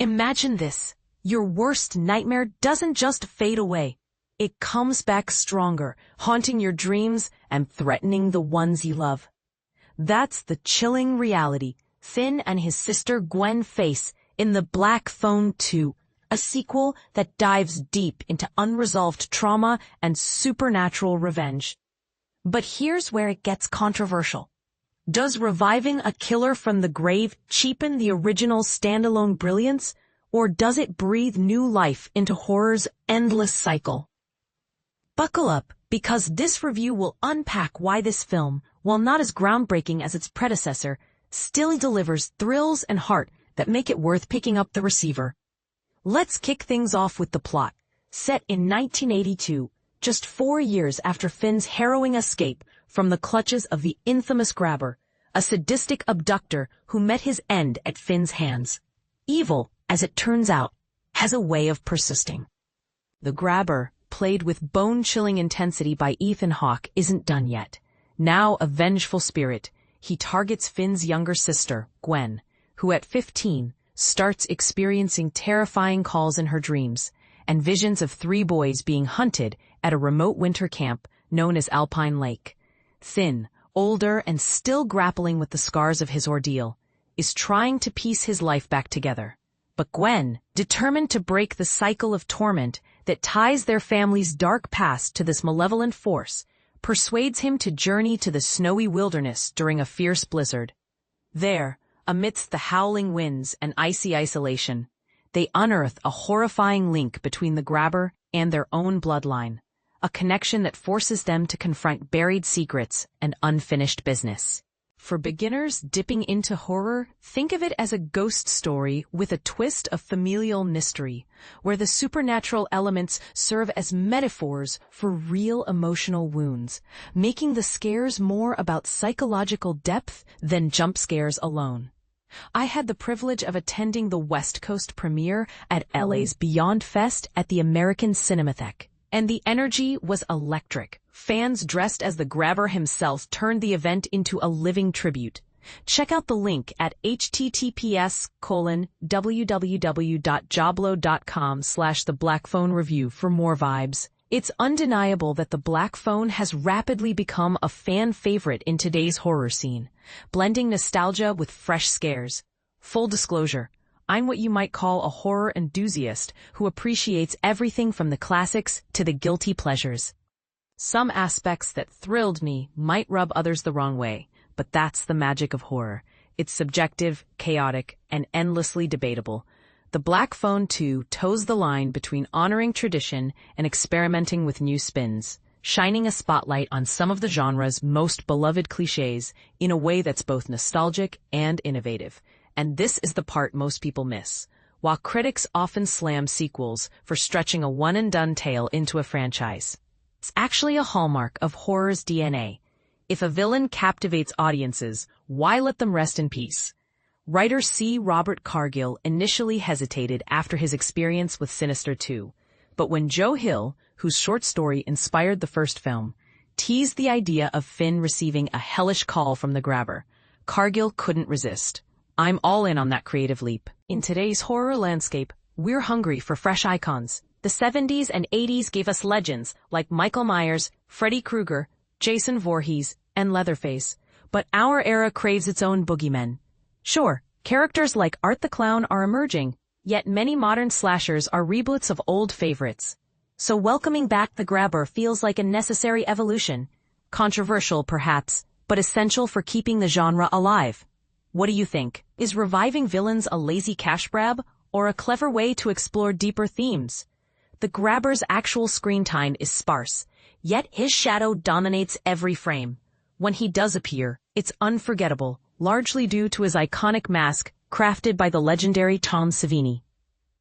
Imagine this. Your worst nightmare doesn't just fade away. It comes back stronger, haunting your dreams and threatening the ones you love. That's the chilling reality Finn and his sister Gwen face in The Black Phone 2, a sequel that dives deep into unresolved trauma and supernatural revenge. But here's where it gets controversial. Does reviving a killer from the grave cheapen the original standalone brilliance, or does it breathe new life into horror's endless cycle? Buckle up, because this review will unpack why this film, while not as groundbreaking as its predecessor, still delivers thrills and heart that make it worth picking up the receiver. Let's kick things off with the plot. Set in 1982, just 4 years after Finn's harrowing escape from the clutches of the infamous Grabber, a sadistic abductor who met his end at Finn's hands. Evil, as it turns out, has a way of persisting. The Grabber, played with bone-chilling intensity by Ethan Hawke, isn't done yet. Now a vengeful spirit, he targets Finn's younger sister, Gwen, who at 15 starts experiencing terrifying calls in her dreams and visions of 3 boys being hunted at a remote winter camp known as Alpine Lake. Finn, older and still grappling with the scars of his ordeal, is trying to piece his life back together. But Gwen, determined to break the cycle of torment that ties their family's dark past to this malevolent force, persuades him to journey to the snowy wilderness during a fierce blizzard. There, amidst the howling winds and icy isolation, they unearth a horrifying link between the Grabber and their own bloodline, a connection that forces them to confront buried secrets and unfinished business. For beginners dipping into horror, think of it as a ghost story with a twist of familial mystery, where the supernatural elements serve as metaphors for real emotional wounds, making the scares more about psychological depth than jump scares alone. I had the privilege of attending the West Coast premiere at LA's Beyond Fest at the American Cinematheque, and the energy was electric. Fans dressed as the Grabber himself turned the event into a living tribute. Check out the link at https://www.joblo.com/theblackphonereview for more vibes. It's undeniable that The Black Phone has rapidly become a fan favorite in today's horror scene, blending nostalgia with fresh scares. Full disclosure, I'm what you might call a horror enthusiast who appreciates everything from the classics to the guilty pleasures. Some aspects that thrilled me might rub others the wrong way, but that's the magic of horror. It's subjective, chaotic, and endlessly debatable. The Black Phone 2 toes the line between honoring tradition and experimenting with new spins, shining a spotlight on some of the genre's most beloved cliches in a way that's both nostalgic and innovative. And this is the part most people miss. While critics often slam sequels for stretching a one-and-done tale into a franchise, it's actually a hallmark of horror's DNA. If a villain captivates audiences, why let them rest in peace? Writer C. Robert Cargill initially hesitated after his experience with Sinister 2, but when Joe Hill, whose short story inspired the first film, teased the idea of Finn receiving a hellish call from the Grabber, Cargill couldn't resist. I'm all in on that creative leap. In today's horror landscape, we're hungry for fresh icons. The 70s and 80s gave us legends like Michael Myers, Freddy Krueger, Jason Voorhees, and Leatherface, but our era craves its own boogeymen. Sure, characters like Art the Clown are emerging, yet many modern slashers are reboots of old favorites. So welcoming back the Grabber feels like a necessary evolution. Controversial, perhaps, but essential for keeping the genre alive. What do you think? Is reviving villains a lazy cash grab, or a clever way to explore deeper themes? The Grabber's actual screen time is sparse, yet his shadow dominates every frame. When he does appear, it's unforgettable, largely due to his iconic mask crafted by the legendary Tom Savini.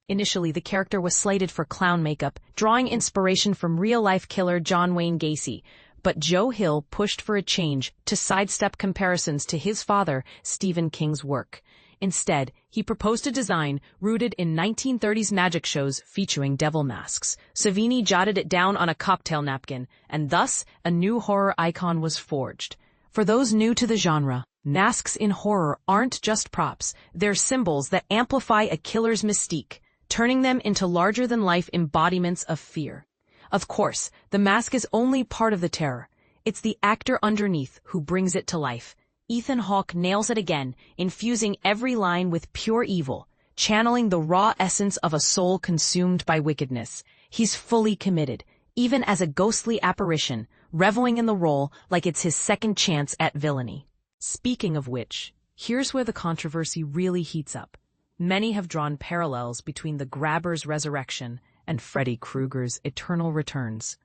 Initially, the character was slated for clown makeup, drawing inspiration from real-life killer John Wayne Gacy, but Joe Hill pushed for a change to sidestep comparisons to his father, Stephen King's work. Instead, he proposed a design rooted in 1930s magic shows featuring devil masks. Savini jotted it down on a cocktail napkin, and thus a new horror icon was forged. For those new to the genre, Masks in horror aren't just props, they're symbols that amplify a killer's mystique, turning them into larger-than-life embodiments of fear. Of course, the mask is only part of the terror. It's the actor underneath who brings it to life. Ethan Hawke nails it again, infusing every line with pure evil, channeling the raw essence of a soul consumed by wickedness. He's fully committed, even as a ghostly apparition, reveling in the role like it's his second chance at villainy. Speaking of which, here's where the controversy really heats up. Many have drawn parallels between the Grabber's resurrection and Freddy Krueger's eternal returns.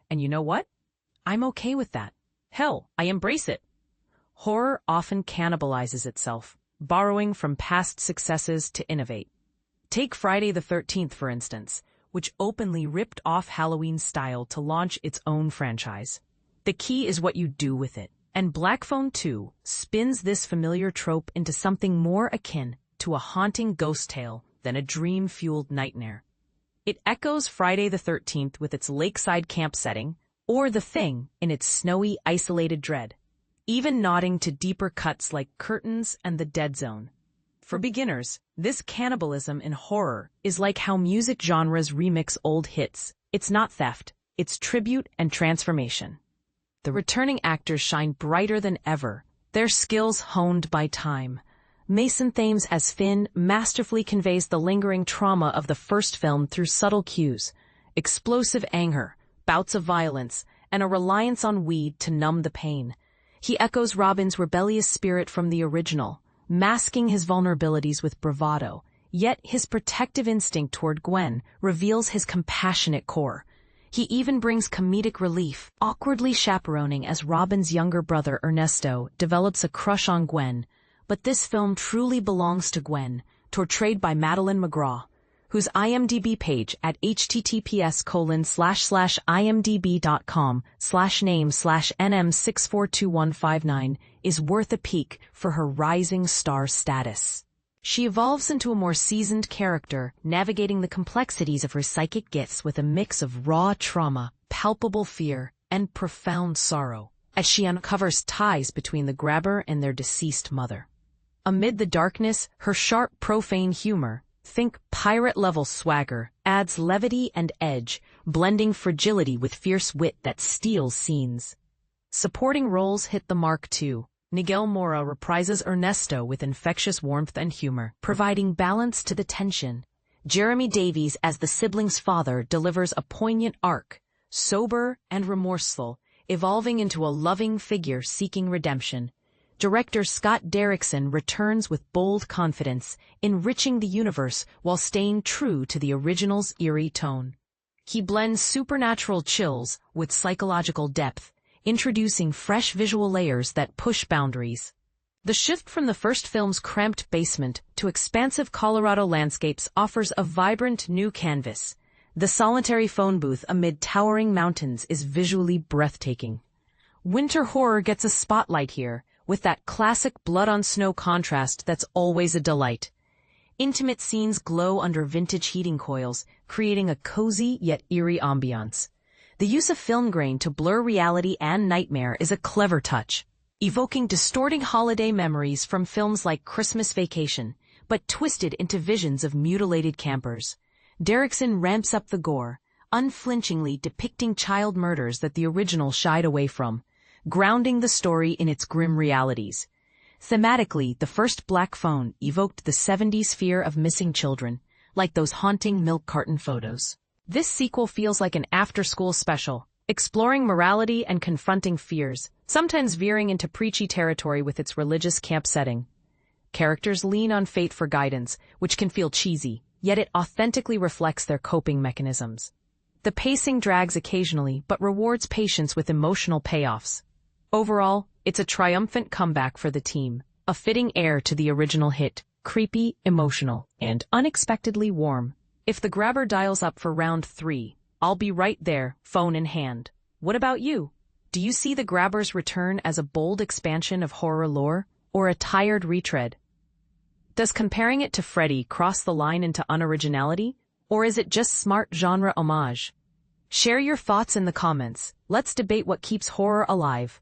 And you know what? I'm okay with that. Hell, I embrace it. Horror often cannibalizes itself, borrowing from past successes to innovate. Take Friday the 13th, for instance, which openly ripped off Halloween's style to launch its own franchise. The key is what you do with it. And Black Phone 2 spins this familiar trope into something more akin to a haunting ghost tale than a dream-fueled nightmare. It echoes Friday the 13th with its lakeside camp setting, or The Thing in its snowy, isolated dread, even nodding to deeper cuts like Curtains and The Dead Zone. For beginners, this cannibalism in horror is like how music genres remix old hits. It's not theft, it's tribute and transformation. The returning actors shine brighter than ever, their skills honed by time. Mason Thames as Finn masterfully conveys the lingering trauma of the first film through subtle cues, explosive anger, bouts of violence, and a reliance on weed to numb the pain. He echoes Robin's rebellious spirit from the original, masking his vulnerabilities with bravado, yet his protective instinct toward Gwen reveals his compassionate core. He even brings comedic relief, awkwardly chaperoning as Robin's younger brother Ernesto develops a crush on Gwen. But this film truly belongs to Gwen, portrayed by Madeleine McGraw, whose IMDb page at https://imdb.com/name/nm642159 is worth a peek for her rising star status. She evolves into a more seasoned character, navigating the complexities of her psychic gifts with a mix of raw trauma, palpable fear, and profound sorrow, as she uncovers ties between the Grabber and their deceased mother. Amid the darkness, her sharp, profane humor, think pirate-level swagger, adds levity and edge, blending fragility with fierce wit that steals scenes. Supporting roles hit the mark too. Miguel Mora reprises Ernesto with infectious warmth and humor, providing balance to the tension. Jeremy Davies as the sibling's father delivers a poignant arc, sober and remorseful, evolving into a loving figure seeking redemption. Director Scott Derrickson returns with bold confidence, enriching the universe while staying true to the original's eerie tone. He blends supernatural chills with psychological depth, introducing fresh visual layers that push boundaries. The shift from the first film's cramped basement to expansive Colorado landscapes offers a vibrant new canvas. The solitary phone booth amid towering mountains is visually breathtaking. Winter horror gets a spotlight here, with that classic blood-on-snow contrast that's always a delight. Intimate scenes glow under vintage heating coils, creating a cozy yet eerie ambiance. The use of film grain to blur reality and nightmare is a clever touch, evoking distorting holiday memories from films like Christmas Vacation, but twisted into visions of mutilated campers. Derrickson ramps up the gore, unflinchingly depicting child murders that the original shied away from, grounding the story in its grim realities. Thematically, the first Black Phone evoked the 70s fear of missing children, like those haunting milk carton photos. This sequel feels like an after-school special, exploring morality and confronting fears, sometimes veering into preachy territory with its religious camp setting. Characters lean on fate for guidance, which can feel cheesy, yet it authentically reflects their coping mechanisms. The pacing drags occasionally, but rewards patience with emotional payoffs. Overall, it's a triumphant comeback for the team, a fitting heir to the original hit, creepy, emotional, and unexpectedly warm. If the Grabber dials up for round 3, I'll be right there, phone in hand. What about you? Do you see the Grabber's return as a bold expansion of horror lore, or a tired retread? Does comparing it to Freddy cross the line into unoriginality, or is it just smart genre homage? Share your thoughts in the comments. Let's debate what keeps horror alive.